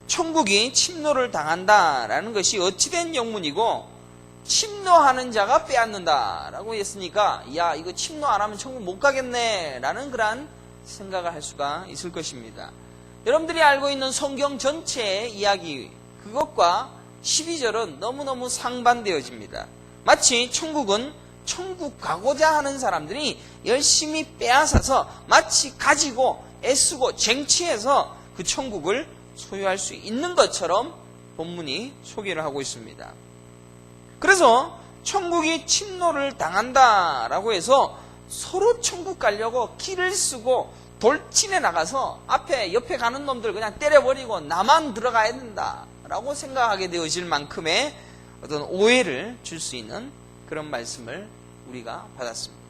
천국이 침노를 당한다라는 것이 어찌된 영문이고 침노하는 자가 빼앗는다라고 했으니까 야 이거 침노 안 하면 천국 못 가겠네라는 그런 생각을 할 수가 있을 것입니다. 여러분들이 알고 있는 성경 전체의 이야기 그것과 12절은 너무너무 상반되어집니다. 마치 천국은 천국 가고자 하는 사람들이 열심히 빼앗아서 마치 가지고 애쓰고 쟁취해서 그 천국을 소유할 수 있는 것처럼 본문이 소개를 하고 있습니다. 그래서 천국이 침노를 당한다라고 해서 서로 천국 가려고 길을 쓰고 돌진해 나가서 옆에 가는 놈들 그냥 때려버리고 나만 들어가야 된다라고 생각하게 되어질 만큼의 어떤 오해를 줄 수 있는 그런 말씀을 우리가 받았습니다.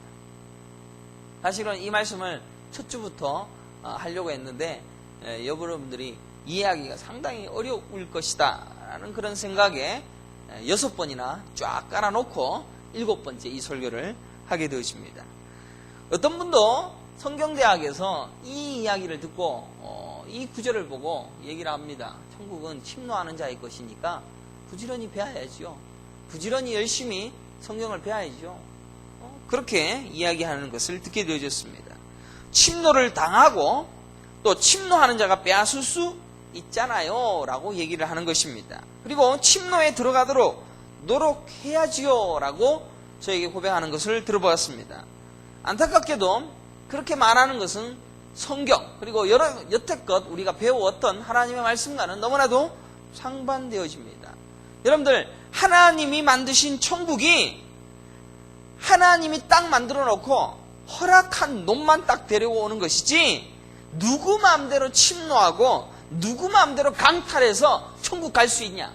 사실은 이 말씀을 첫 주부터 하려고 했는데 여러분들이 이해하기가 상당히 어려울 것이다 라는 그런 생각에 6번이나 쫙 깔아놓고 7번째 이 설교를 하게 되었습니다. 어떤 분도 성경대학에서 이 이야기를 듣고 이 구절을 보고 얘기를 합니다. 천국은 침노하는 자의 것이니까 부지런히 배워야죠. 부지런히 열심히 성경을 배워야죠. 그렇게 이야기하는 것을 듣게 되어졌습니다. 침노를 당하고 또 침노하는 자가 빼앗을 수 있잖아요 라고 얘기를 하는 것입니다. 그리고 침노에 들어가도록 노력해야지요 라고 저에게 고백하는 것을 들어보았습니다. 안타깝게도 그렇게 말하는 것은 성경 그리고 여태껏 우리가 배워왔던 하나님의 말씀과는 너무나도 상반되어집니다. 여러분들 하나님이 만드신 천국이 하나님이 딱 만들어 놓고 허락한 놈만 딱 데려오는 것이지 누구 마음대로 침노하고 누구 마음대로 강탈해서 천국 갈 수 있냐.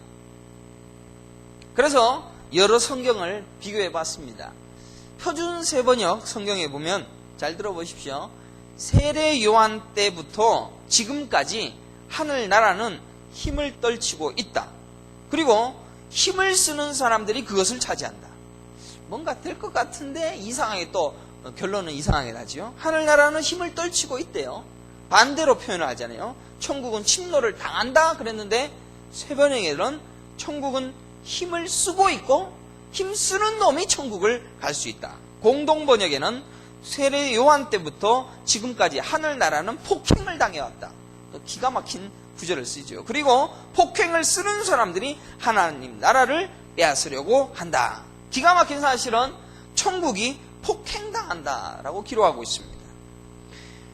그래서 여러 성경을 비교해 봤습니다. 표준 세번역 성경에 보면 잘 들어보십시오. 세례 요한 때부터 지금까지 하늘나라는 힘을 떨치고 있다. 그리고 힘을 쓰는 사람들이 그것을 차지한다. 뭔가 될 것 같은데 이상하게 또 결론은 이상하게 나죠. 하늘나라는 힘을 떨치고 있대요. 반대로 표현을 하잖아요. 천국은 침노를 당한다 그랬는데 세번역에는 천국은 힘을 쓰고 있고 힘 쓰는 놈이 천국을 갈 수 있다. 공동번역에는 세례 요한 때부터 지금까지 하늘나라는 폭행을 당해왔다. 또 기가 막힌 구절을 쓰죠. 그리고 폭행을 쓰는 사람들이 하나님 나라를 빼앗으려고 한다. 기가 막힌 사실은 천국이 폭행당한다라고 기록하고 있습니다.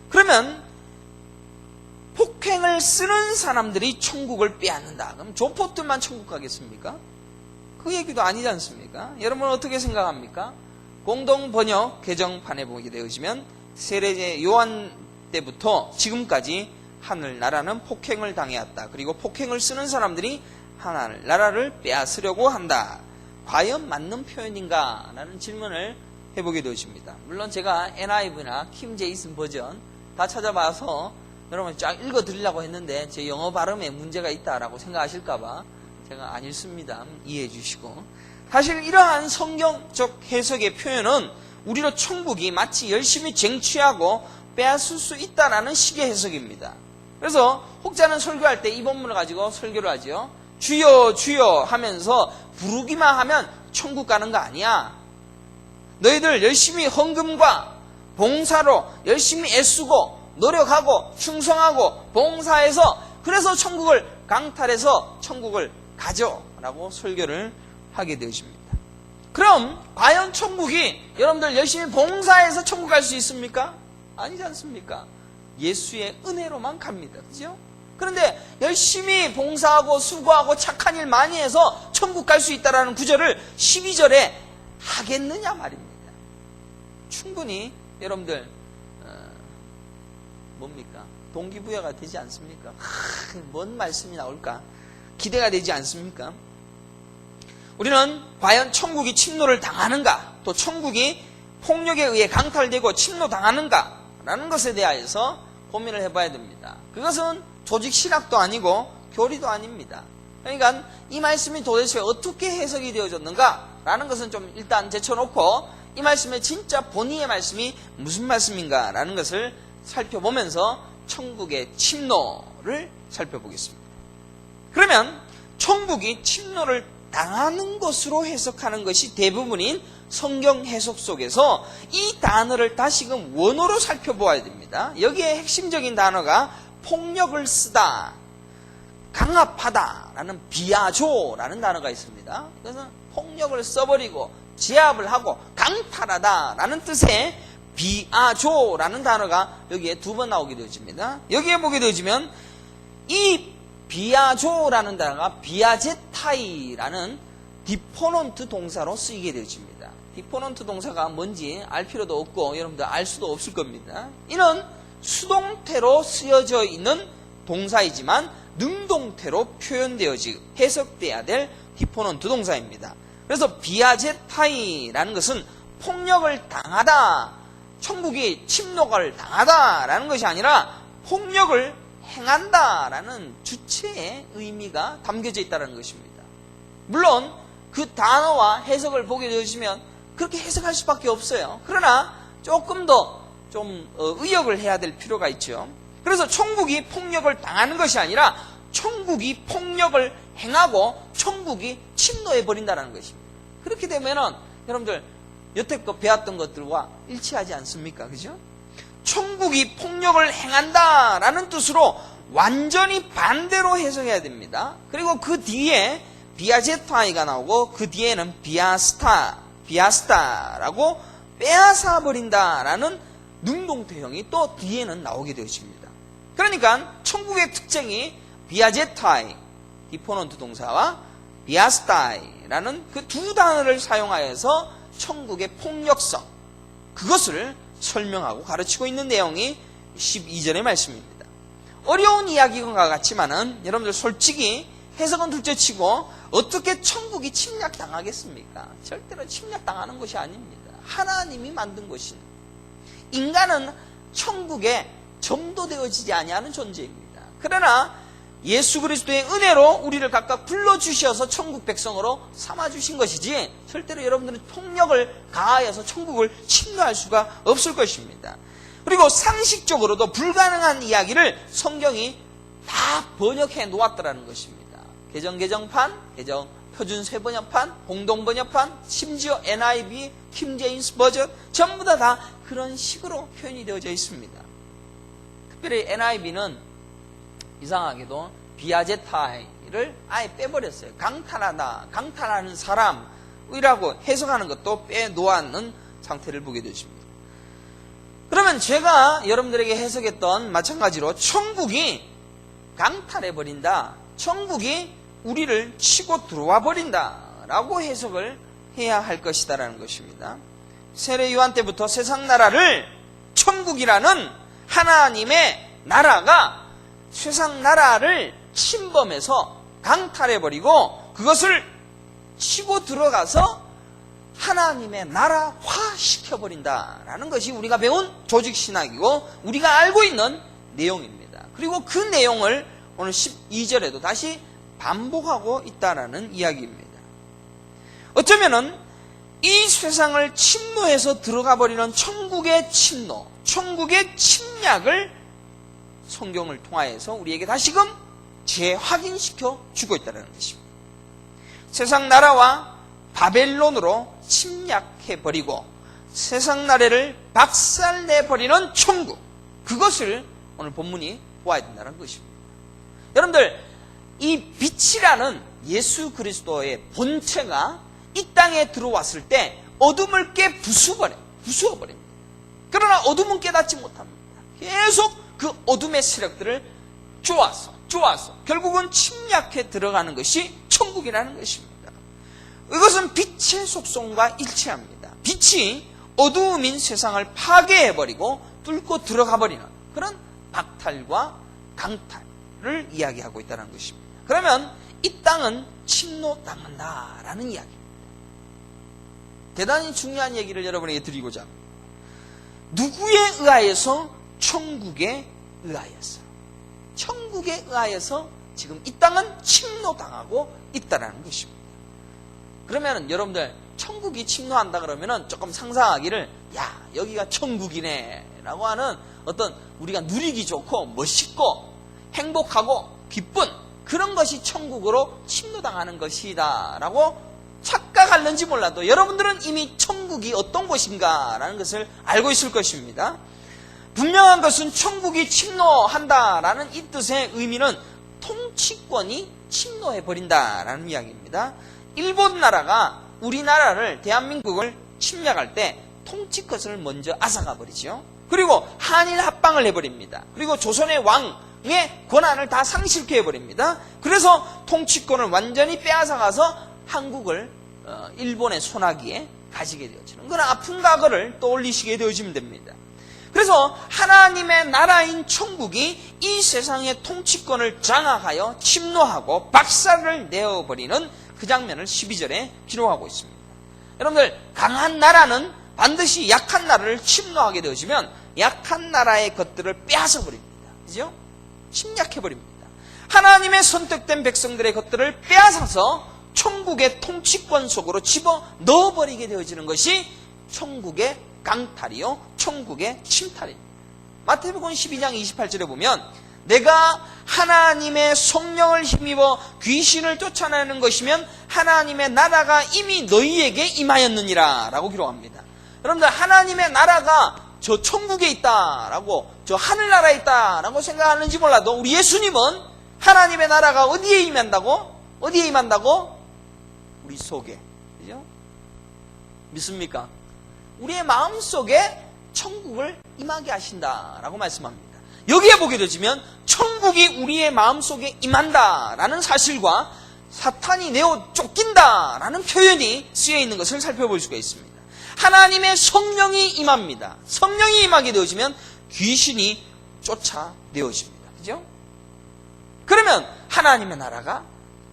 그러면 폭행을 쓰는 사람들이 천국을 빼앗는다. 그럼 조폭들만 천국 가겠습니까? 그 얘기도 아니지 않습니까? 여러분은 어떻게 생각합니까? 공동번역 개정판에 보게 되어지면 세례 요한 때부터 지금까지 하늘나라는 폭행을 당해왔다. 그리고 폭행을 쓰는 사람들이 하늘나라를 빼앗으려고 한다. 과연 맞는 표현인가? 라는 질문을 해보게 되어집니다. 물론 제가 NIV나 킴 제이슨 버전 다 찾아봐서 여러분 쫙 읽어드리려고 했는데 제 영어 발음에 문제가 있다라고 생각하실까봐 제가 안 읽습니다. 이해해 주시고. 사실 이러한 성경적 해석의 표현은 우리로 천국이 마치 열심히 쟁취하고 빼앗을 수 있다라는 식의 해석입니다. 그래서 혹자는 설교할 때 이 본문을 가지고 설교를 하죠. 주여 주여 하면서 부르기만 하면 천국 가는 거 아니야. 너희들 열심히 헌금과 봉사로 열심히 애쓰고 노력하고 충성하고 봉사해서 그래서 천국을 강탈해서 천국을 가죠 라고 설교를 하게 되어집니다. 그럼 과연 천국이 여러분들 열심히 봉사해서 천국 갈 수 있습니까? 아니지 않습니까? 예수의 은혜로만 갑니다. 그죠? 그런데 열심히 봉사하고 수고하고 착한 일 많이 해서 천국 갈 수 있다라는 구절을 12절에 하겠느냐 말입니다. 충분히 여러분들 뭡니까? 동기부여가 되지 않습니까? 뭔 말씀이 나올까? 기대가 되지 않습니까? 우리는 과연 천국이 침노를 당하는가? 또 천국이 폭력에 의해 강탈되고 침노당하는가? 라는 것에 대하여서 고민을 해봐야 됩니다. 그것은 조직 신학도 아니고 교리도 아닙니다. 그러니까 이 말씀이 도대체 어떻게 해석이 되어졌는가? 라는 것은 좀 일단 제쳐놓고 이 말씀의 진짜 본의의 말씀이 무슨 말씀인가? 라는 것을 살펴보면서 천국의 침노를 살펴보겠습니다. 그러면 천국이 침노를 당하는 것으로 해석하는 것이 대부분인 성경 해석 속에서 이 단어를 다시금 원어로 살펴보아야 됩니다. 여기에 핵심적인 단어가 폭력을 쓰다, 강압하다라는 비아조라는 단어가 있습니다. 그래서 폭력을 써버리고 제압을 하고 강탈하다라는 뜻의 비아조라는 단어가 여기에 2번 나오게 되어집니다. 여기에 보게 되어지면 이 비아조라는 단어가 비아제타이라는 디포넌트 동사로 쓰이게 되어집니다. 디포넌트 동사가 뭔지 알 필요도 없고 여러분들 알 수도 없을 겁니다. 이는 수동태로 쓰여져 있는 동사이지만 능동태로 표현되어지고 해석돼야 될 디포넌트 동사입니다. 그래서 비아제타이라는 것은 폭력을 당하다, 천국이 침노를 당하다라는 것이 아니라 폭력을 행한다라는 주체의 의미가 담겨져 있다는 것입니다. 물론 그 단어와 해석을 보게 되시면 그렇게 해석할 수밖에 없어요. 그러나 조금 더 좀 의역을 해야 될 필요가 있죠. 그래서 천국이 폭력을 당하는 것이 아니라 천국이 폭력을 행하고 천국이 침노해버린다는 것입니다. 그렇게 되면은 여러분들 여태껏 배웠던 것들과 일치하지 않습니까? 그죠? 천국이 폭력을 행한다라는 뜻으로 완전히 반대로 해석해야 됩니다. 그리고 그 뒤에 비아제타이가 나오고 그 뒤에는 비아스타라고 빼앗아 버린다라는 능동태형이 또 뒤에는 나오게 되어집니다. 그러니까 천국의 특징이 비아제타이, 디포넌트 동사와 비아스타이라는 그 두 단어를 사용하여서 천국의 폭력성, 그것을 설명하고 가르치고 있는 내용이 12절의 말씀입니다. 어려운 이야기가 같지만은 여러분들 솔직히 해석은 둘째치고 어떻게 천국이 침략당하겠습니까? 절대로 침략당하는 것이 아닙니다. 하나님이 만든 것입니다. 인간은 천국에 점도되어지지 아니하는 존재입니다. 그러나 예수 그리스도의 은혜로 우리를 각각 불러주셔서 천국 백성으로 삼아주신 것이지 절대로 여러분들은 폭력을 가하여서 천국을 침노할 수가 없을 것입니다. 그리고 상식적으로도 불가능한 이야기를 성경이 다 번역해 놓았더라는 것입니다. 개정판, 표준세번역판, 공동번역판, 심지어 NIV, 킹제임스 버전 전부 다 그런 식으로 표현이 되어져 있습니다. 특별히 NIV는 이상하게도 비아제타이를 아예 빼버렸어요. 강탈하다, 강탈하는 사람이라고 해석하는 것도 빼놓았는 상태를 보게 되십니다. 그러면 제가 여러분들에게 해석했던 마찬가지로 천국이 강탈해버린다, 천국이 우리를 치고 들어와 버린다라고 해석을 해야 할 것이다라는 것입니다. 세례 요한 때부터 세상 나라를 천국이라는 하나님의 나라가 세상 나라를 침범해서 강탈해버리고 그것을 치고 들어가서 하나님의 나라화 시켜버린다라는 것이 우리가 배운 조직신학이고 우리가 알고 있는 내용입니다. 그리고 그 내용을 오늘 12절에도 다시 반복하고 있다라는 이야기입니다. 어쩌면은 이 세상을 침노해서 들어가 버리는 천국의 침노, 천국의 침략을 성경을 통하여서 우리에게 다시금 재확인시켜 주고 있다는 것입니다. 세상 나라와 바벨론으로 침략해버리고 세상 나라를 박살내버리는 천국, 그것을 오늘 본문이 보아야 된다는 것입니다. 여러분들, 이 빛이라는 예수 그리스도의 본체가 이 땅에 들어왔을 때 어둠을 부수어버립니다. 그러나 어둠은 깨닫지 못합니다. 계속 그 어둠의 세력들을 쪼아서 결국은 침략해 들어가는 것이 천국이라는 것입니다. 이것은 빛의 속성과 일치합니다. 빛이 어두움인 세상을 파괴해버리고 뚫고 들어가버리는 그런 박탈과 강탈을 이야기하고 있다는 것입니다. 그러면 이 땅은 침노당한다라는 이야기입니다. 대단히 중요한 얘기를 여러분에게 드리고자 합니다. 누구에 의하여서? 천국에 의하여서. 천국에 의하여서 지금 이 땅은 침노당하고 있다는 것입니다. 그러면 여러분들 천국이 침노한다 그러면 조금 상상하기를, 야, 여기가 천국이네 라고 하는 어떤 우리가 누리기 좋고 멋있고 행복하고 기쁜 그런 것이 천국으로 침노당하는 것이다 라고 착각할는지 몰라도 여러분들은 이미 천국이 어떤 곳인가라는 것을 알고 있을 것입니다. 분명한 것은 천국이 침노한다라는 이 뜻의 의미는 통치권이 침노해버린다라는 이야기입니다. 일본 나라가 우리나라를, 대한민국을 침략할 때 통치권을 먼저 앗아가 버리죠. 그리고 한일 합방을 해버립니다. 그리고 조선의 왕의 권한을 다 상실케 해버립니다. 그래서 통치권을 완전히 빼앗아가서 한국을 일본의 손아귀에 가지게 되어지는 그런 아픈 과거를 떠올리시게 되어지면 됩니다. 그래서 하나님의 나라인 천국이 이 세상의 통치권을 장악하여 침노하고 박살을 내어버리는 그 장면을 12절에 기록하고 있습니다. 여러분들, 강한 나라는 반드시 약한 나라를 침노하게 되어지면 약한 나라의 것들을 빼앗아버립니다. 그죠? 침략해버립니다. 하나님의 선택된 백성들의 것들을 빼앗아서 천국의 통치권 속으로 집어 넣어버리게 되어지는 것이 천국의 강탈이요, 천국의 침탈입니다. 마태복음 12장 28절에 보면 내가 하나님의 성령을 힘입어 귀신을 쫓아내는 것이면 하나님의 나라가 이미 너희에게 임하였느니라 라고 기록합니다. 여러분들, 하나님의 나라가 저 천국에 있다라고, 저 하늘나라에 있다라고 생각하는지 몰라도 우리 예수님은 하나님의 나라가 어디에 임한다고? 어디에 임한다고? 우리 속에. 그죠? 믿습니까? 우리의 마음속에 천국을 임하게 하신다라고 말씀합니다. 여기에 보게 되지면 천국이 우리의 마음속에 임한다라는 사실과 사탄이 내어 쫓긴다라는 표현이 쓰여 있는 것을 살펴볼 수가 있습니다. 하나님의 성령이 임합니다. 성령이 임하게 되어지면 귀신이 쫓아내어집니다. 그죠? 그러면 하나님의 나라가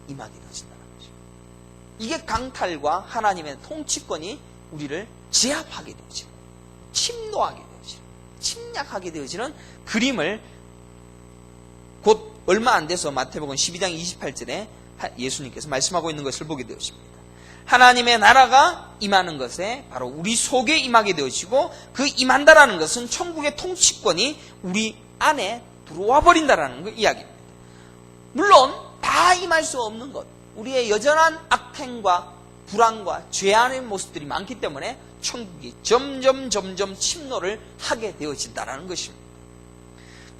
임하게 되어진다는 거죠. 이게 강탈과 하나님의 통치권이 우리를 제압하게 되어지는, 침노하게 되어지는, 침략하게 되어지는 그림을 곧 얼마 안 돼서 마태복음 12장 28절에 예수님께서 말씀하고 있는 것을 보게 되었습니다. 하나님의 나라가 임하는 것에 바로 우리 속에 임하게 되어지고, 그 임한다라는 것은 천국의 통치권이 우리 안에 들어와 버린다라는 그 이야기입니다. 물론 다 임할 수 없는 것, 우리의 여전한 악행과 불안과 죄악의 모습들이 많기 때문에 천국이 점점 침노를 하게 되어진다는 것입니다.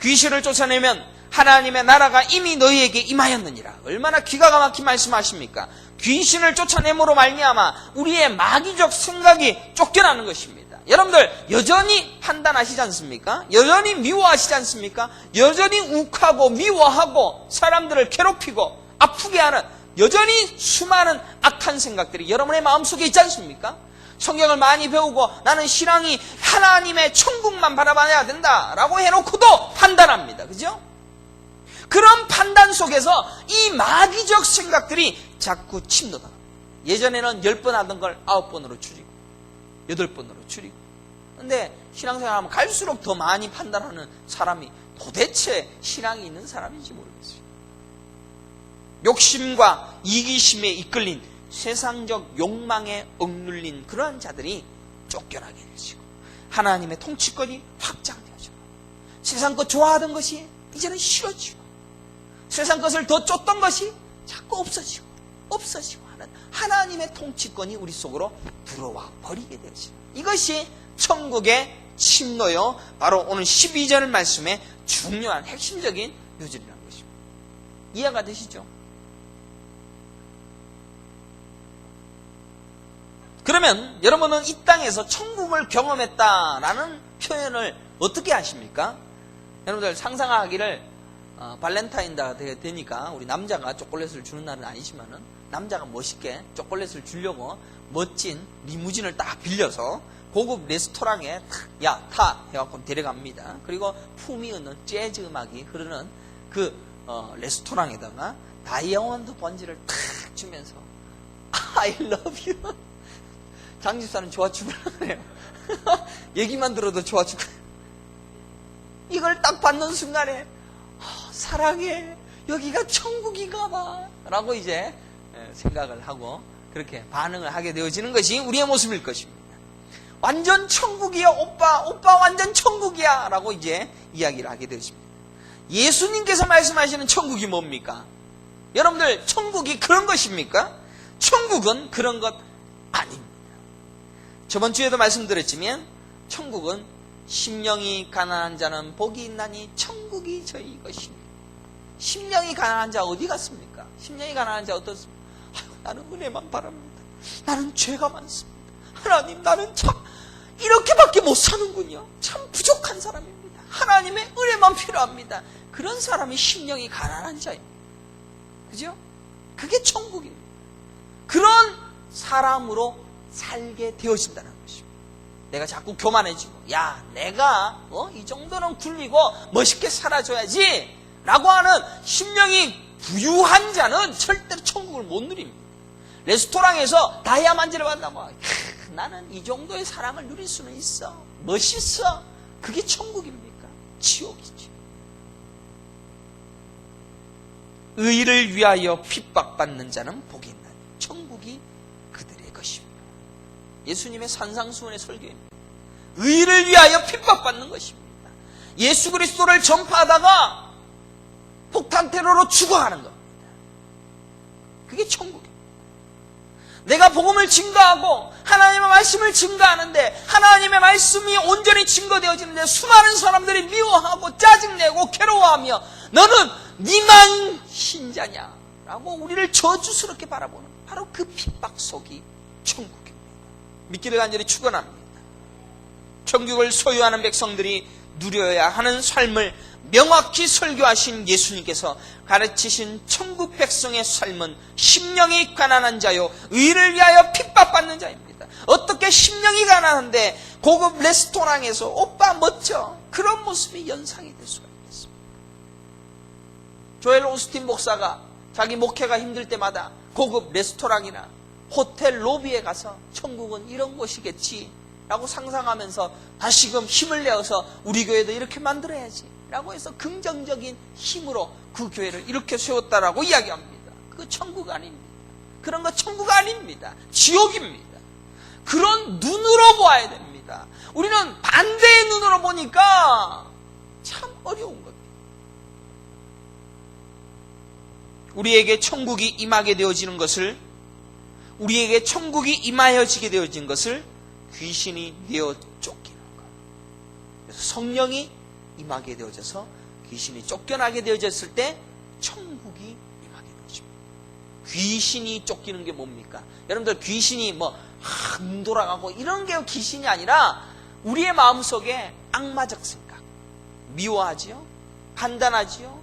귀신을 쫓아내면 하나님의 나라가 이미 너희에게 임하였느니라. 얼마나 기가 막힌 말씀하십니까? 귀신을 쫓아내므로 말미암아 우리의 마귀적 생각이 쫓겨나는 것입니다. 여러분들, 여전히 판단하시지 않습니까? 여전히 미워하시지 않습니까? 여전히 욱하고 미워하고 사람들을 괴롭히고 아프게 하는 여전히 수많은 악한 생각들이 여러분의 마음속에 있지 않습니까? 성경을 많이 배우고 나는 신앙이 하나님의 천국만 바라봐야 된다라고 해놓고도 판단합니다. 그죠? 그런 판단 속에서 이 마귀적 생각들이 자꾸 침노당합니다. 예전에는 10번 하던 걸 9번으로 줄이고 8번으로 줄이고. 근데 신앙생활하면 갈수록 더 많이 판단하는 사람이 도대체 신앙이 있는 사람인지 모르겠어요. 욕심과 이기심에 이끌린 세상적 욕망에 억눌린 그러한 자들이 쫓겨나게 되시고, 하나님의 통치권이 확장되어지고, 세상 것 좋아하던 것이 이제는 싫어지고, 세상 것을 더 쫓던 것이 자꾸 없어지고 하는 하나님의 통치권이 우리 속으로 들어와 버리게 되어지는, 이것이 천국의 침노요, 바로 오늘 12절 말씀의 중요한 핵심적인 요절이라는 것입니다. 이해가 되시죠? 그러면 여러분은 이 땅에서 천국을 경험했다라는 표현을 어떻게 하십니까? 여러분들 상상하기를 발렌타인데이가 되니까 우리 남자가 초콜릿을 주는 날은 아니지만은 남자가 멋있게 초콜릿을 주려고 멋진 리무진을 딱 빌려서 고급 레스토랑에 야, 타! 해갖고 데려갑니다. 그리고 품위 있는 재즈 음악이 흐르는 그 레스토랑에다가 다이아몬드 번지를 탁 주면서 I love you. 장집사는 좋아 죽으려고 얘기만 들어도 좋아 죽어. 이걸 딱 받는 순간에 사랑해, 여기가 천국인가 봐 라고 이제 생각을 하고 그렇게 반응을 하게 되어지는 것이 우리의 모습일 것입니다. 완전 천국이야 오빠 완전 천국이야 라고 이제 이야기를 하게 되어집니다. 예수님께서 말씀하시는 천국이 뭡니까? 여러분들, 천국이 그런 것입니까? 천국은 그런 것 아닙니다. 저번 주에도 말씀드렸지만 천국은 심령이 가난한 자는 복이 있나니 천국이 저희 것입니다. 심령이 가난한 자 어디 갔습니까? 심령이 가난한 자 어떻습니까? 나는 은혜만 바랍니다. 나는 죄가 많습니다. 하나님, 나는 참 이렇게밖에 못 사는군요. 참 부족한 사람입니다. 하나님의 은혜만 필요합니다. 그런 사람이 심령이 가난한 자입니다. 그죠? 그게 천국입니다. 그런 사람으로 살게 되어진다는 것입니다. 내가 자꾸 교만해지고, 야, 내가 이 정도는 굴리고 멋있게 살아줘야지 라고 하는 심령이 부유한 자는 절대로 천국을 못 누립니다. 레스토랑에서 다이아만지를 받는다고, 나는 이 정도의 사랑을 누릴 수는 있어, 멋있어. 그게 천국입니까? 지옥이죠. 의를 위하여 핍박받는 자는 복이 있나니 천국이 그들의 것입니다. 예수님의 산상수훈의 설교입니다. 의를 위하여 핍박받는 것입니다. 예수 그리스도를 전파하다가 폭탄 테러로 죽어가는 겁니다. 그게 천국입니다. 내가 복음을 증거하고 하나님의 말씀을 증거하는데 하나님의 말씀이 온전히 증거되어지는데 수많은 사람들이 미워하고 짜증내고 괴로워하며 너는 니만 신자냐 라고 우리를 저주스럽게 바라보는 바로 그 핍박 속이 천국입니다. 믿기를 간절히 축원합니다. 천국을 소유하는 백성들이 누려야 하는 삶을 명확히 설교하신 예수님께서 가르치신 천국 백성의 삶은 심령이 가난한 자요 의를 위하여 핍박받는 자입니다. 어떻게 심령이 가난한데 고급 레스토랑에서 오빠 멋져, 그런 모습이 연상이 될 수가 있겠습니까? 조엘 오스틴 목사가 자기 목회가 힘들 때마다 고급 레스토랑이나 호텔 로비에 가서 천국은 이런 곳이겠지 라고 상상하면서 다시금 힘을 내어서 우리 교회도 이렇게 만들어야지 라고 해서 긍정적인 힘으로 그 교회를 이렇게 세웠다라고 이야기합니다. 그거 천국 아닙니다. 그런 거 천국 아닙니다. 지옥입니다. 그런 눈으로 보아야 됩니다. 우리는 반대의 눈으로 보니까 참 어려운 겁니다. 우리에게 천국이 임하게 되어지는 것을, 우리에게 천국이 임하여지게 되어진 것을 귀신이 내어 쫓기는 거예요. 그래서 성령이 임하게 되어져서 귀신이 쫓겨나게 되어졌을 때 천국이 임하게 되어집니다. 귀신이 쫓기는 게 뭡니까? 여러분들, 귀신이 눈 돌아가고 이런 게 귀신이 아니라 우리의 마음속에 악마적 생각, 미워하지요, 판단하지요,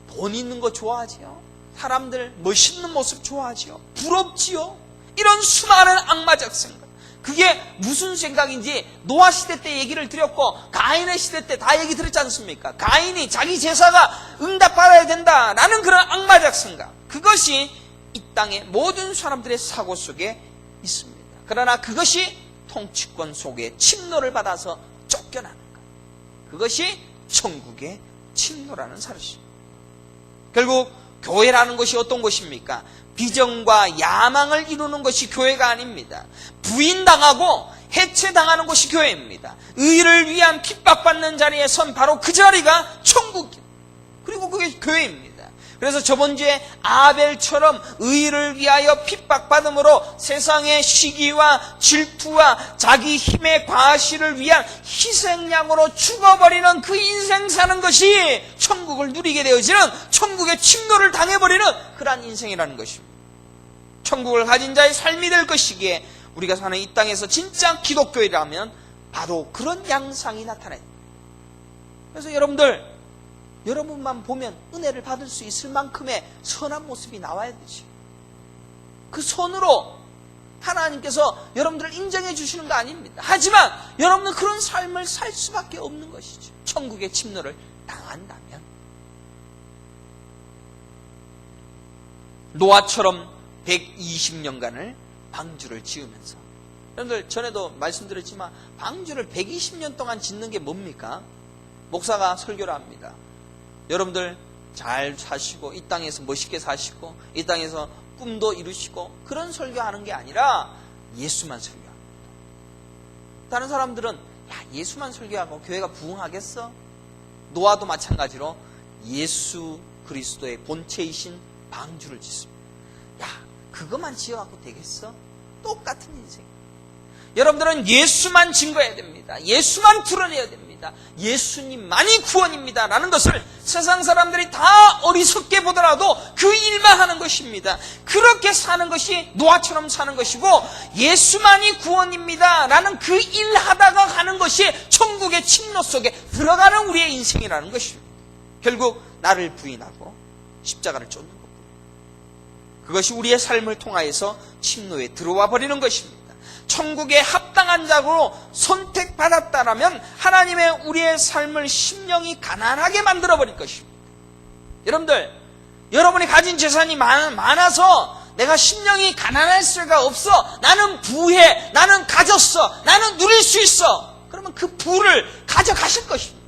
돈 있는 거 좋아하지요, 사람들 멋있는 모습 좋아하지요, 부럽지요, 이런 수많은 악마적 생각. 그게 무슨 생각인지 노아 시대 때 얘기를 드렸고 가인의 시대 때 다 얘기 드렸지 않습니까? 가인이 자기 제사가 응답받아야 된다라는 그런 악마적 생각, 그것이 이 땅의 모든 사람들의 사고 속에 있습니다. 그러나 그것이 통치권 속에 침노를 받아서 쫓겨나는 것, 그것이 천국의 침노라는 사실입니다. 결국 교회라는 것이 어떤 것입니까? 비전과 야망을 이루는 것이 교회가 아닙니다. 부인당하고 해체당하는 것이 교회입니다. 의를 위한 핍박받는 자리에 선 바로 그 자리가 천국입니다. 그리고 그게 교회입니다. 그래서 저번 주에 아벨처럼 의를 위하여 핍박받음으로 세상의 시기와 질투와 자기 힘의 과시를 위한 희생양으로 죽어버리는 그 인생 사는 것이 천국을 누리게 되어지는, 천국의 침노를 당해버리는 그러한 인생이라는 것입니다. 천국을 가진 자의 삶이 될 것이기에 우리가 사는 이 땅에서 진짜 기독교이라면 바로 그런 양상이 나타나요. 그래서 여러분만 보면 은혜를 받을 수 있을 만큼의 선한 모습이 나와야 되지. 그 선으로 하나님께서 여러분들을 인정해 주시는 거 아닙니다. 하지만 여러분은 그런 삶을 살 수밖에 없는 것이죠. 천국의 침노를 당한다면. 노아처럼 120년간을 방주를 지으면서, 여러분들 전에도 말씀드렸지만 방주를 120년 동안 짓는 게 뭡니까? 목사가 설교를 합니다. 여러분들 잘 사시고 이 땅에서 멋있게 사시고 이 땅에서 꿈도 이루시고 그런 설교하는 게 아니라 예수만 설교합니다. 다른 사람들은 예수만 설교하고 교회가 부흥하겠어? 노아도 마찬가지로 예수 그리스도의 본체이신 방주를 짓습니다. 야, 그것만 지어갖고 되겠어? 똑같은 인생. 여러분들은 예수만 증거해야 됩니다. 예수만 드러내야 됩니다. 예수님만이 구원입니다 라는 것을 세상 사람들이 다 어리석게 보더라도 그 일만 하는 것입니다. 그렇게 사는 것이 노아처럼 사는 것이고, 예수만이 구원입니다 라는 그 일 하다가 가는 것이 천국의 침노 속에 들어가는 우리의 인생이라는 것입니다. 결국 나를 부인하고 십자가를 쫓는 것, 그것이 우리의 삶을 통하여서 침노에 들어와 버리는 것입니다. 천국에 합당한 자로 선택받았다라면 하나님의 우리의 삶을 심령이 가난하게 만들어버릴 것입니다. 여러분들, 여러분이 가진 재산이 많아서 내가 심령이 가난할 수가 없어, 나는 부해, 나는 가졌어, 나는 누릴 수 있어, 그러면 그 부를 가져가실 것입니다.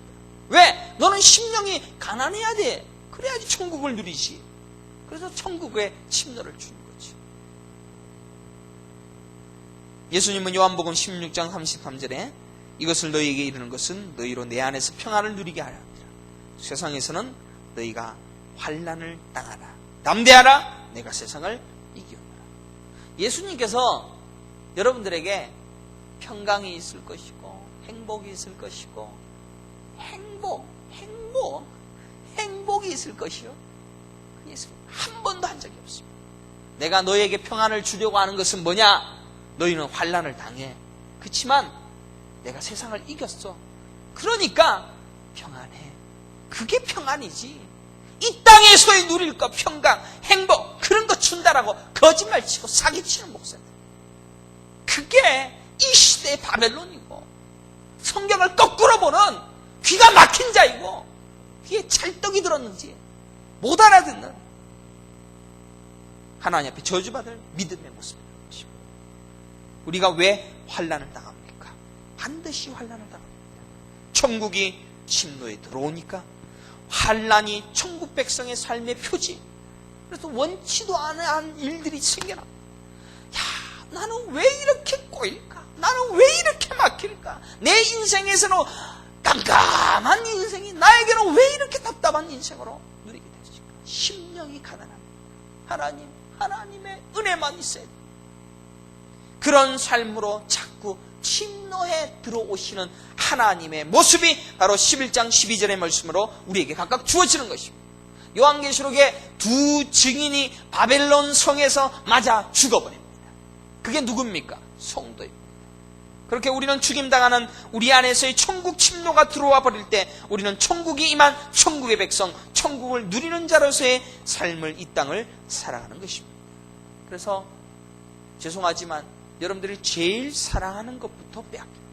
왜? 너는 심령이 가난해야 돼. 그래야지 천국을 누리지. 그래서 천국에 침노를 주는 거지. 예수님은 요한복음 16장 33절에 이것을 너희에게 이르는 것은 너희로 내 안에서 평안을 누리게 하려 함이라. 세상에서는 너희가 환난을 당하라. 담대하라. 내가 세상을 이기노라. 예수님께서 여러분들에게 평강이 있을 것이고 행복이 있을 것이고 행복이 있을 것이요. 예수님 한 번도 한 적이 없습니다. 내가 너에게 평안을 주려고 하는 것은 뭐냐? 너희는 환난을 당해. 그렇지만 내가 세상을 이겼어. 그러니까 평안해. 그게 평안이지. 이 땅에서의 누릴 것, 평강, 행복, 그런 거 준다라고 거짓말치고 사기치는 목사들, 그게 이 시대의 바벨론이고, 성경을 거꾸로 보는 귀가 막힌 자이고, 귀에 찰떡이 들었는지 못 알아듣는 하나님 앞에 저주받을 믿음의 모습입니다. 우리가 왜 환난을 당합니까? 반드시 환난을 당합니다. 천국이 침노에 들어오니까 환난이 천국 백성의 삶의 표지. 그래서 원치도 않은 일들이 생겨납니다. 야, 나는 왜 이렇게 꼬일까? 나는 왜 이렇게 막힐까? 내 인생에서는 깜깜한 인생이 나에게는 왜 이렇게 답답한 인생으로 누리게 되실까? 심령이 가난합니다. 하나님의 은혜만 있어야 됩니다. 그런 삶으로 자꾸 침노에 들어오시는 하나님의 모습이 바로 11장 12절의 말씀으로 우리에게 각각 주어지는 것입니다. 요한계시록에 두 증인이 바벨론 성에서 맞아 죽어버립니다. 그게 누굽니까? 성도입니다. 그렇게 우리는 죽임당하는 우리 안에서의 천국 침노가 들어와 버릴 때 우리는 천국이 임한 천국의 백성, 천국을 누리는 자로서의 삶을, 이 땅을 살아가는 것입니다. 그래서 죄송하지만 여러분들이 제일 사랑하는 것부터 빼앗깁니다.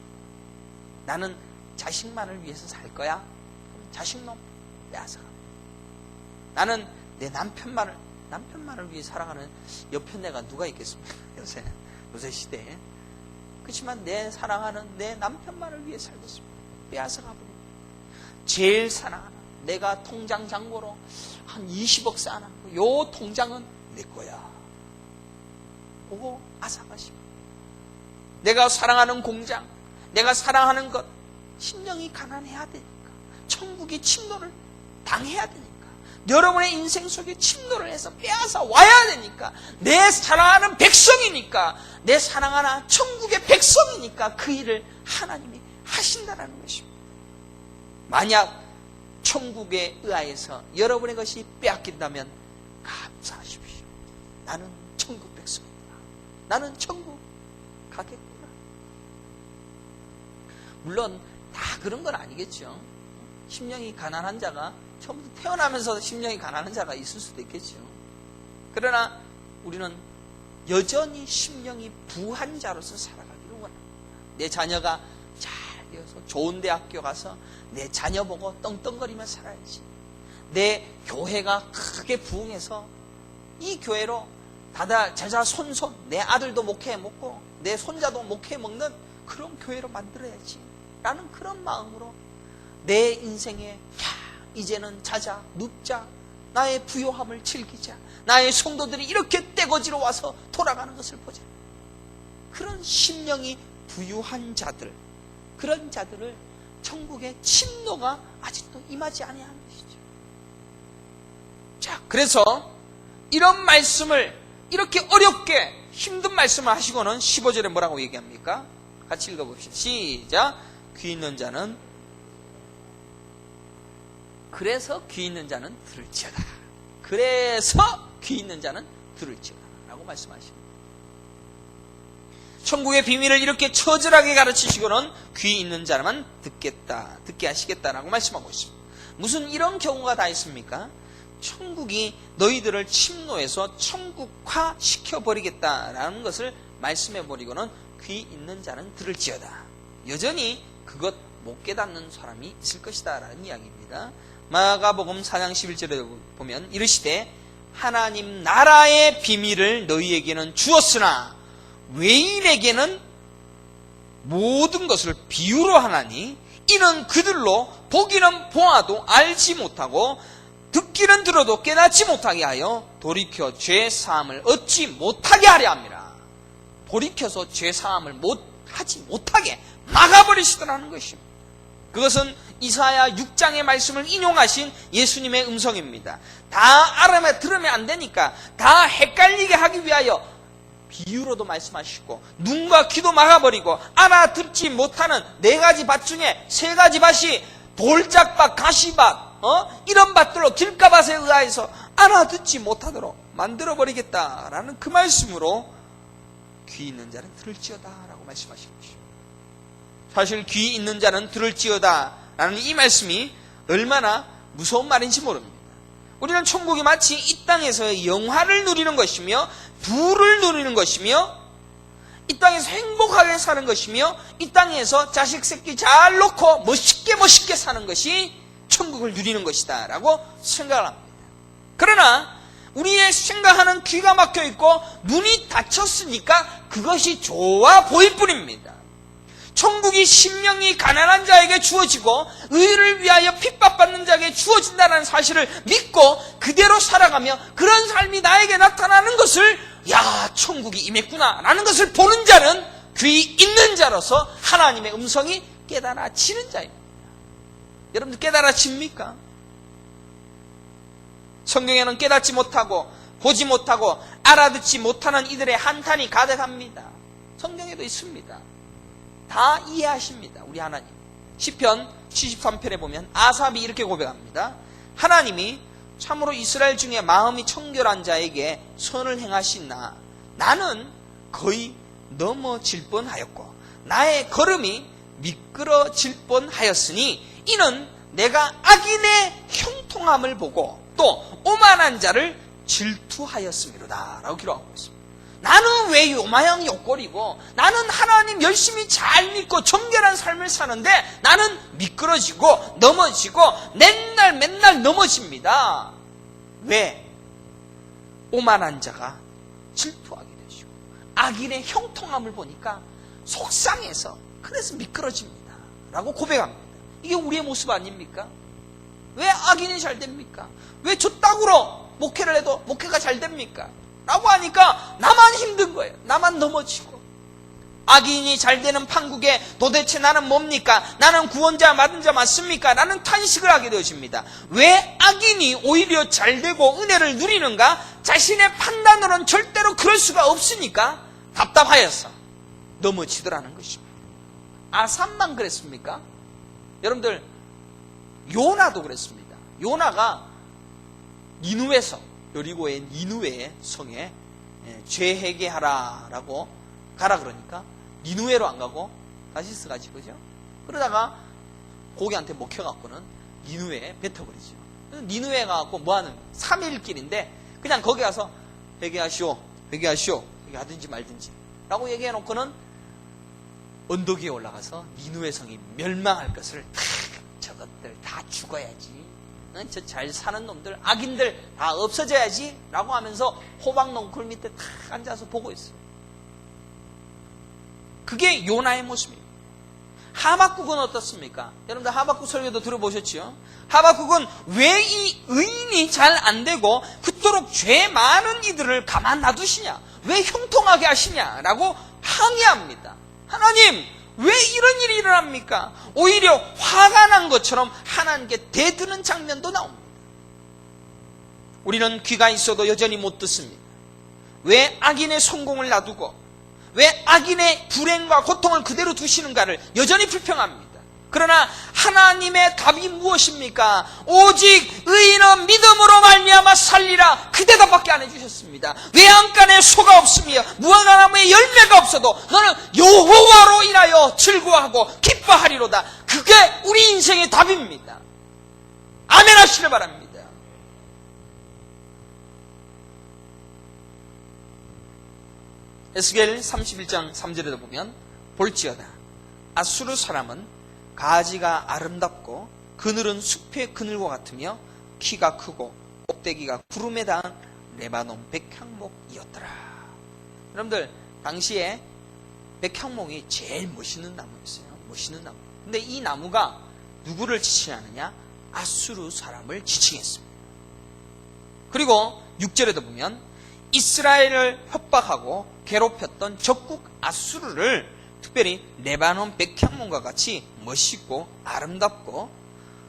나는 자식만을 위해서 살 거야? 그럼 자식놈 빼앗아가. 나는 내 남편만을 위해 살아가는 옆에 내가 누가 있겠습니까? 요새 시대에. 그렇지만 내 사랑하는 내 남편만을 위해 살고 있습니다. 빼앗아가 버립니다. 제일 사랑하는, 내가 통장 잔고로 한 20억 쌓아놨고 요 통장은 내 거야. 그거 앗아가시고, 내가 사랑하는 공장, 내가 사랑하는 것, 심령이 가난해야 되니까, 천국이 침노를 당해야 되니까, 여러분의 인생 속에 침노를 해서 빼앗아 와야 되니까, 내 사랑하는 백성이니까, 내 사랑하는 천국의 백성이니까 그 일을 하나님이 하신다는 것입니다. 만약 천국에 의하여서 여러분의 것이 빼앗긴다면 감사하십시오. 나는 천국 백성이다. 나는 천국 가겠구나. 물론 다 그런 건 아니겠죠. 심령이 가난한 자가 처음부터 태어나면서 심령이 가난한 자가 있을 수도 있겠죠. 그러나 우리는 여전히 심령이 부한 자로서 살아가기를 원합니다. 내 자녀가 잘 되어서 좋은 대학교 가서 내 자녀 보고 떵떵거리며 살아야지. 내 교회가 크게 부흥해서 이 교회로 다다 제자 손손, 내 아들도 목회해 먹고 내 손자도 목회해 먹는 그런 교회로 만들어야지 라는 그런 마음으로 내 인생에 이제는 자자, 눕자, 나의 부요함을 즐기자, 나의 성도들이 이렇게 떼거지로 와서 돌아가는 것을 보자. 그런 심령이 부유한 자들, 그런 자들을 천국의 침노가 아직도 임하지 아니하는 것이죠. 자, 그래서 이런 말씀을 이렇게 어렵게 힘든 말씀을 하시고는 15절에 뭐라고 얘기합니까? 같이 읽어봅시다. 시작. 귀 있는 자는 그래서 귀 있는 자는 들을지어다. 그래서 귀 있는 자는 들을지어다 라고 말씀하십니다. 천국의 비밀을 이렇게 처절하게 가르치시고는 귀 있는 자만 듣게 하시겠다라고 말씀하고 있습니다. 무슨 이런 경우가 다 있습니까? 천국이 너희들을 침노해서 천국화 시켜버리겠다라는 것을 말씀해버리고는 귀 있는 자는 들을지어다. 여전히 그것 못 깨닫는 사람이 있을 것이다 라는 이야기입니다. 마가복음 4장 11절에 보면 이르시되 하나님 나라의 비밀을 너희에게는 주었으나 외인에게는 모든 것을 비유로 하나니 이는 그들로 보기는 보아도 알지 못하고 듣기는 들어도 깨닫지 못하게 하여 돌이켜 죄사함을 얻지 못하게 하려 합니다. 돌이켜서 죄사함을 하지 못하게 막아버리시더라는 것입니다. 그것은 이사야 6장의 말씀을 인용하신 예수님의 음성입니다. 다 들으면 안 되니까 다 헷갈리게 하기 위하여 비유로도 말씀하시고 눈과 귀도 막아버리고 알아듣지 못하는 4가지 밭 중에 3가지 밭이 돌짝밭, 가시밭 이런 밭들로 길가밭에 의하여서 알아듣지 못하도록 만들어버리겠다라는 그 말씀으로 귀 있는 자는 들을지어다 라고 말씀하신 것입니다. 사실 귀 있는 자는 들을지어다 라는 이 말씀이 얼마나 무서운 말인지 모릅니다. 우리는 천국이 마치 이 땅에서 영화를 누리는 것이며 부를 누리는 것이며 이 땅에서 행복하게 사는 것이며 이 땅에서 자식 새끼 잘 놓고 멋있게 사는 것이 천국을 누리는 것이다 라고 생각을 합니다. 그러나 우리의 생각하는 귀가 막혀 있고 눈이 닫혔으니까 그것이 좋아 보일 뿐입니다. 천국이 심령이 가난한 자에게 주어지고 의를 위하여 핍박받는 자에게 주어진다는 사실을 믿고 그대로 살아가며 그런 삶이 나에게 나타나는 것을 천국이 임했구나 라는 것을 보는 자는 귀 있는 자로서 하나님의 음성이 깨달아지는 자입니다. 여러분들 깨달아집니까? 성경에는 깨닫지 못하고 보지 못하고 알아듣지 못하는 이들의 한탄이 가득합니다. 성경에도 있습니다. 다 이해하십니다. 우리 하나님. 시편 73편에 보면 아삽이 이렇게 고백합니다. 하나님이 참으로 이스라엘 중에 마음이 청결한 자에게 선을 행하시나 나는 거의 넘어질 뻔하였고 나의 걸음이 미끄러질 뻔하였으니 이는 내가 악인의 형통함을 보고 또 오만한 자를 질투하였음이로다 라고 기록하고 있습니다. 나는 왜 요마양 욕거리고 나는 하나님 열심히 잘 믿고 정결한 삶을 사는데 나는 미끄러지고 넘어지고 맨날 넘어집니다. 왜? 오만한 자가 질투하게 되시고 악인의 형통함을 보니까 속상해서 그래서 미끄러집니다 라고 고백합니다. 이게 우리의 모습 아닙니까? 왜 악인이 잘 됩니까? 왜 저 땅으로 목회를 해도 목회가 잘 됩니까? 라고 하니까 나만 힘든 거예요. 나만 넘어지고. 악인이 잘 되는 판국에 도대체 나는 뭡니까? 나는 구원자 맞은 자 맞습니까? 라는 탄식을 하게 되어집니다. 왜 악인이 오히려 잘 되고 은혜를 누리는가? 자신의 판단으로는 절대로 그럴 수가 없으니까 답답하여서 넘어지더라는 것입니다. 아삽만 그랬습니까? 여러분들 요나도 그랬습니다. 요나가 니누웨성 여리고의 니누웨의 성에 죄회개하라라고 가라 그러니까 니누웨로 안 가고 다시스 가지 그죠? 그러다가 고기한테 먹혀갖고는 니누웨에 뱉어버리죠. 니누웨 가갖고 뭐하는 3일 길인데 그냥 거기 가서 회개하시오 회개하든지 말든지 라고 얘기해놓고는 언덕 위에 올라가서 니누웨 성이 멸망할 것을 저것들 다 죽어야지 저 잘 사는 놈들 악인들 다 없어져야지 라고 하면서 호박농쿨 밑에 탁 앉아서 보고 있어요. 그게 요나의 모습입니다. 하박국은 어떻습니까? 여러분들 하박국 설교도 들어보셨죠? 하박국은 왜 이 의인이 잘 안 되고 그토록 죄 많은 이들을 가만 놔두시냐? 왜 형통하게 하시냐라고 항의합니다. 하나님 왜 이런 일이 일어납니까? 오히려 화가 난 것처럼 하나님께 대드는 장면도 나옵니다. 우리는 귀가 있어도 여전히 못 듣습니다. 왜 악인의 성공을 놔두고 왜 악인의 불행과 고통을 그대로 두시는가를 여전히 불평합니다. 그러나 하나님의 답이 무엇입니까? 오직 의인은 믿음으로 말미암아 살리라. 그 대답밖에 안 해주셨습니다. 외양간에 소가 없으며 무화과나무에 열매가 없어도 너는 여호와로 인하여 즐거워하고 기뻐하리로다. 그게 우리 인생의 답입니다. 아멘 하시길 바랍니다. 에스겔 31장 3절에도 보면 볼지어다 아수르 사람은 가지가 아름답고 그늘은 숲의 그늘과 같으며 키가 크고 꼭대기가 구름에 닿은 레바논 백향목이었더라. 여러분들 당시에 백향목이 제일 멋있는 나무였어요. 멋있는 나무. 근데 이 나무가 누구를 지칭하느냐? 아수르 사람을 지칭했습니다. 그리고 6절에도 보면 이스라엘을 협박하고 괴롭혔던 적국 아수르를 특별히 레바논 백향목과 같이 멋있고 아름답고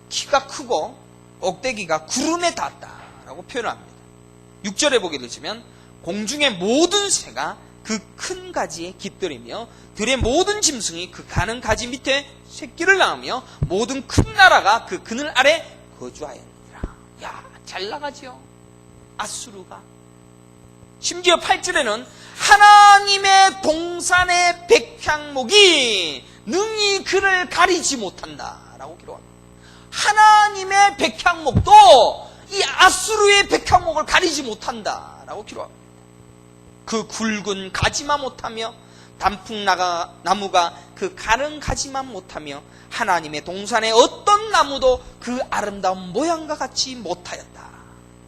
키가 크고 꼭대기가 구름에 닿았다라고 표현합니다. 6절에 보게 되시면 공중의 모든 새가 그 큰 가지에 깃들이며 들의 모든 짐승이 그 가는 가지 밑에 새끼를 낳으며 모든 큰 나라가 그 그늘 아래 거주하였느니라. 야, 잘 나가지요. 아수르가. 심지어 8절에는 하나님의 동산의 백향목이 능히 그를 가리지 못한다라고 기록합니다. 하나님의 백향목도 이 아수르의 백향목을 가리지 못한다라고 기록합니다. 그 굵은 가지만 못하며 단풍나무가 그 가는 가지만 못하며 하나님의 동산의 어떤 나무도 그 아름다운 모양과 같이 못하였다.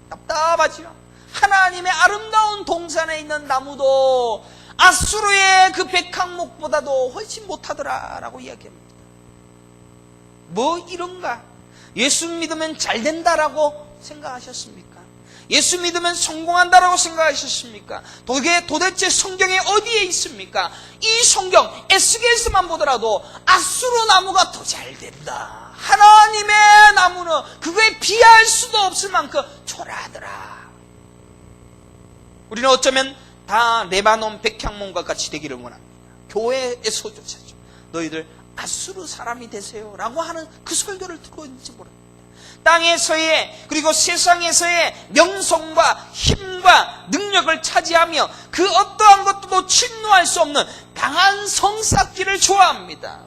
답답하지요. 하나님의 아름다운 동산에 있는 나무도 아수르의 그 백향목보다도 훨씬 못하더라라고 이야기합니다. 뭐 이런가? 예수 믿으면 잘 된다라고 생각하셨습니까? 예수 믿으면 성공한다라고 생각하셨습니까? 도대체 성경에 어디에 있습니까? 이 성경 에스겔서만 보더라도 아수르 나무가 더 잘 된다. 하나님의 나무는 그거에 비할 수도 없을 만큼 초라하더라. 우리는 어쩌면 다 레바논 백향목과 같이 되기를 원합니다. 교회에서조차죠. 너희들 아수르 사람이 되세요 라고 하는 그 설교를 듣고 있는지 모릅니다. 땅에서의 그리고 세상에서의 명성과 힘과 능력을 차지하며 그 어떠한 것도 침노할 수 없는 강한 성 쌓기를 좋아합니다.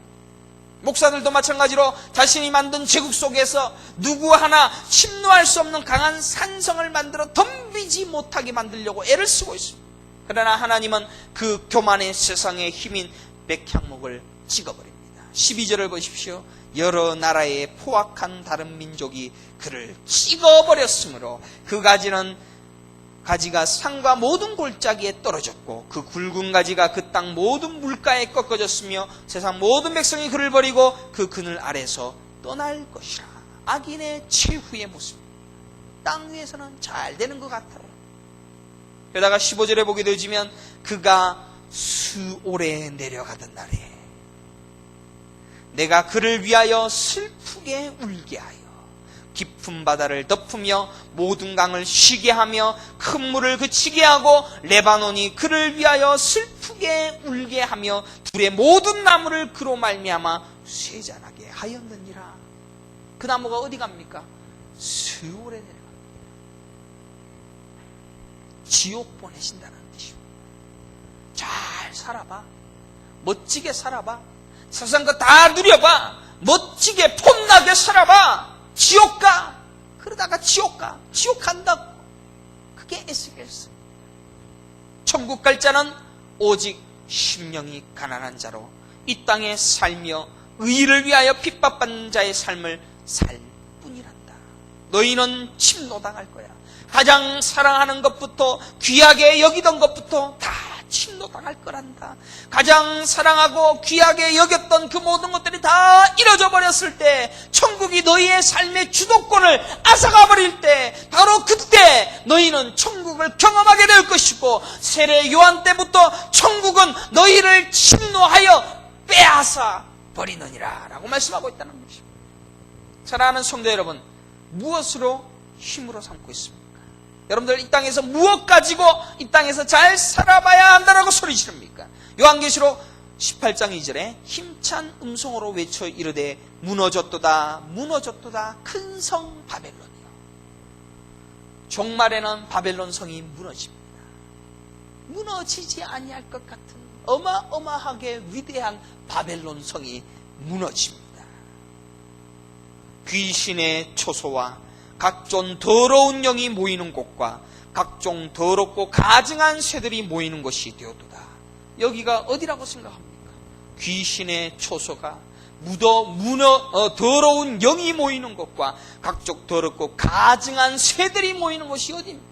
목사들도 마찬가지로 자신이 만든 제국 속에서 누구 하나 침노할 수 없는 강한 산성을 만들어 덤비지 못하게 만들려고 애를 쓰고 있습니다. 그러나 하나님은 그 교만의 세상의 힘인 백향목을 찍어버립니다. 12절을 보십시오. 여러 나라의 포악한 다른 민족이 그를 찍어버렸으므로 그 가지가 산과 모든 골짜기에 떨어졌고 그 굵은 가지가 그 땅 모든 물가에 꺾어졌으며 세상 모든 백성이 그를 버리고 그 그늘 아래서 떠날 것이라. 악인의 최후의 모습. 땅 위에서는 잘 되는 것 같아요. 게다가 15절에 보게 되지면 그가 수올에 내려가던 날에 내가 그를 위하여 슬프게 울게 하여 깊은 바다를 덮으며 모든 강을 쉬게 하며 큰 물을 그치게 하고 레바논이 그를 위하여 슬프게 울게 하며 둘의 모든 나무를 그로 말미암아 쇠잔하게 하였느니라. 그 나무가 어디 갑니까? 수올에 내려갑니다. 지옥 보내신다는 뜻이요. 잘 살아봐. 멋지게 살아봐. 세상 거 다 누려봐. 멋지게 폼나게 살아봐. 지옥 가. 그러다가 지옥 가. 지옥 간다고. 그게 에스겔서. 천국 갈 자는 오직 심령이 가난한 자로 이 땅에 살며 의를 위하여 핍박받는 자의 삶을 살 뿐이란다. 너희는 침노당할 거야. 가장 사랑하는 것부터 귀하게 여기던 것부터 다 침노당할 거란다. 가장 사랑하고 귀하게 여겼던 그 모든 것들이 다 이뤄져 버렸을 때, 천국이 너희의 삶의 주도권을 앗아가 버릴 때, 바로 그때 너희는 천국을 경험하게 될 것이고, 세례 요한 때부터 천국은 너희를 침노하여 빼앗아 버리느니라 라고 말씀하고 있다는 것입니다. 사랑하는 성도 여러분, 무엇으로 힘으로 삼고 있습니까? 여러분들 이 땅에서 무엇 가지고 이 땅에서 잘 살아봐야 한다라고 소리 지릅니까? 요한계시록 18장 2절에 힘찬 음성으로 외쳐 이르되 무너졌도다 무너졌도다 큰 성 바벨론이요. 종말에는 바벨론 성이 무너집니다. 무너지지 아니할 것 같은 어마어마하게 위대한 바벨론 성이 무너집니다. 귀신의 초소와 각종 더러운 영이 모이는 곳과 각종 더럽고 가증한 새들이 모이는 곳이 되었도다. 여기가 어디라고 생각합니까? 귀신의 초소가 더러운 영이 모이는 곳과 각종 더럽고 가증한 새들이 모이는 곳이 어디입니까?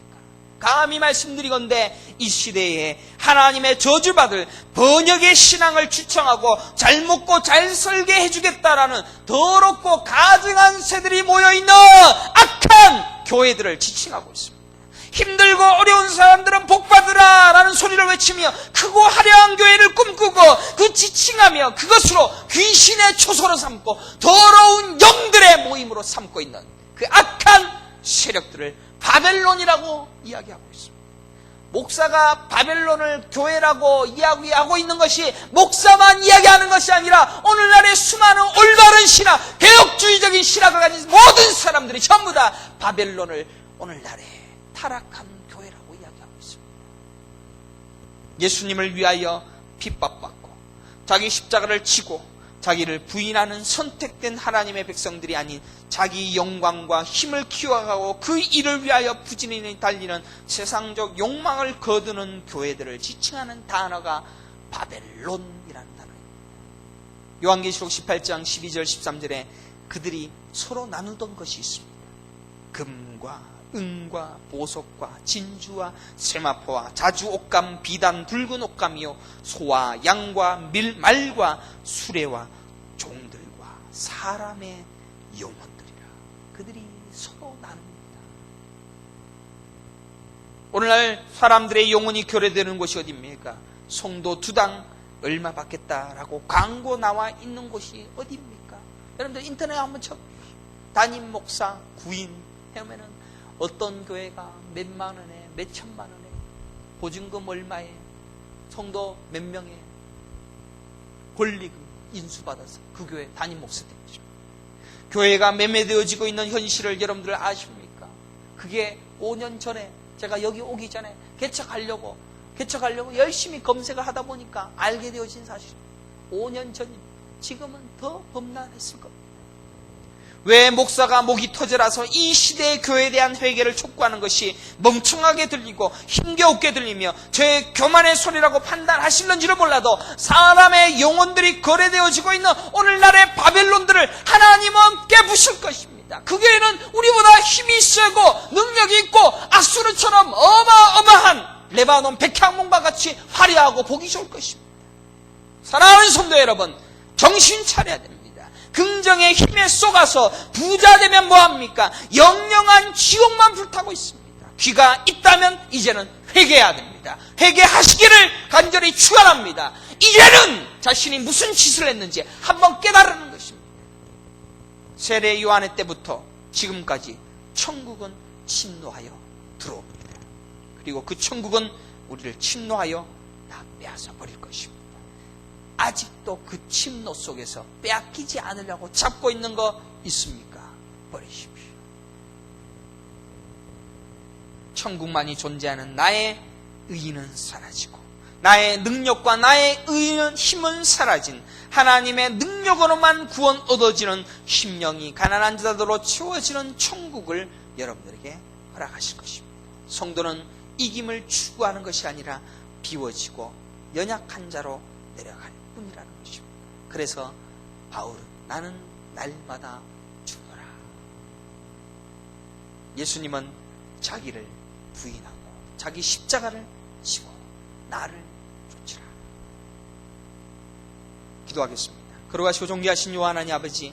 감히 말씀드리건대 이 시대에 하나님의 저주받을 번역의 신앙을 추청하고 잘 먹고 잘 살게 해주겠다라는 더럽고 가증한 새들이 모여있는 악한 교회들을 지칭하고 있습니다. 힘들고 어려운 사람들은 복받으라 라는 소리를 외치며 크고 화려한 교회를 꿈꾸고 그 지칭하며 그것으로 귀신의 초소로 삼고 더러운 영들의 모임으로 삼고 있는 그 악한 세력들을 바벨론이라고 이야기하고 있습니다. 목사가 바벨론을 교회라고 이야기하고 있는 것이 목사만 이야기하는 것이 아니라 오늘날의 수많은 올바른 신학, 개혁주의적인 신학을 가진 모든 사람들이 전부 다 바벨론을 오늘날의 타락한 교회라고 이야기하고 있습니다. 예수님을 위하여 핍박받고 자기 십자가를 지고 자기를 부인하는 선택된 하나님의 백성들이 아닌 자기 영광과 힘을 키워가고 그 일을 위하여 부지런히 달리는 세상적 욕망을 거두는 교회들을 지칭하는 단어가 바벨론이라는 단어입니다. 요한계시록 18장 12절 13절에 그들이 서로 나누던 것이 있습니다. 금과 은과 보석과 진주와 세마포와 자주 옷감 비단 붉은 옷감이요 소와 양과 말과 수레와 종들과 사람의 영혼들이라. 그들이 서로 나눕니다. 오늘날 사람들의 영혼이 교례되는 곳이 어디입니까? 송도 두당 얼마 받겠다라고 광고 나와 있는 곳이 어디입니까? 여러분들 인터넷에 한번 쳐보십시오. 담임 목사 구인 해면은 어떤 교회가 몇만 원에 몇천만 원에 보증금 얼마에 성도 몇 명에 권리금 인수받아서 그 교회 담임 목사 되죠. 교회가 매매되어지고 있는 현실을 여러분들 아십니까? 그게 5년 전에 제가 여기 오기 전에 개척하려고 열심히 검색을 하다 보니까 알게 되어진 사실입니다. 5년 전입니다. 지금은 더 험난했을 겁니다. 왜 목사가 목이 터져라서 이 시대의 교회에 대한 회개를 촉구하는 것이 멍청하게 들리고 힘겨우게 들리며 저의 교만의 소리라고 판단하실는지를 몰라도 사람의 영혼들이 거래되어지고 있는 오늘날의 바벨론들을 하나님은 깨부실 것입니다. 그 교회는 우리보다 힘이 세고 능력이 있고 아수르처럼 어마어마한 레바논 백향목과 같이 화려하고 보기 좋을 것입니다. 사랑하는 성도 여러분, 정신 차려야 됩니다. 긍정의 힘에 쏟아서 부자 되면 뭐합니까? 영영한 지옥만 불타고 있습니다. 귀가 있다면 이제는 회개해야 됩니다. 회개하시기를 간절히 축원합니다. 이제는 자신이 무슨 짓을 했는지 한번 깨달는 것입니다. 세례 요한의 때부터 지금까지 천국은 침노하여 들어옵니다. 그리고 그 천국은 우리를 침노하여 다 빼앗아 버릴 것입니다. 아직도 그 침노 속에서 빼앗기지 않으려고 잡고 있는 거 있습니까? 버리십시오. 천국만이 존재하는 나의 의의는 사라지고 나의 능력과 나의 의의는 힘은 사라진 하나님의 능력으로만 구원 얻어지는 심령이 가난한 자들로 채워지는 천국을 여러분들에게 허락하실 것입니다. 성도는 이김을 추구하는 것이 아니라 비워지고 연약한 자로 내려갈 뿐이라는 것입니다. 그래서 바울은 나는 날마다 죽노라. 예수님은 자기를 부인하고 자기 십자가를 지고 나를 쫓으라. 기도하겠습니다. 걸어가시고 존귀하신 요한 하나님 아버지,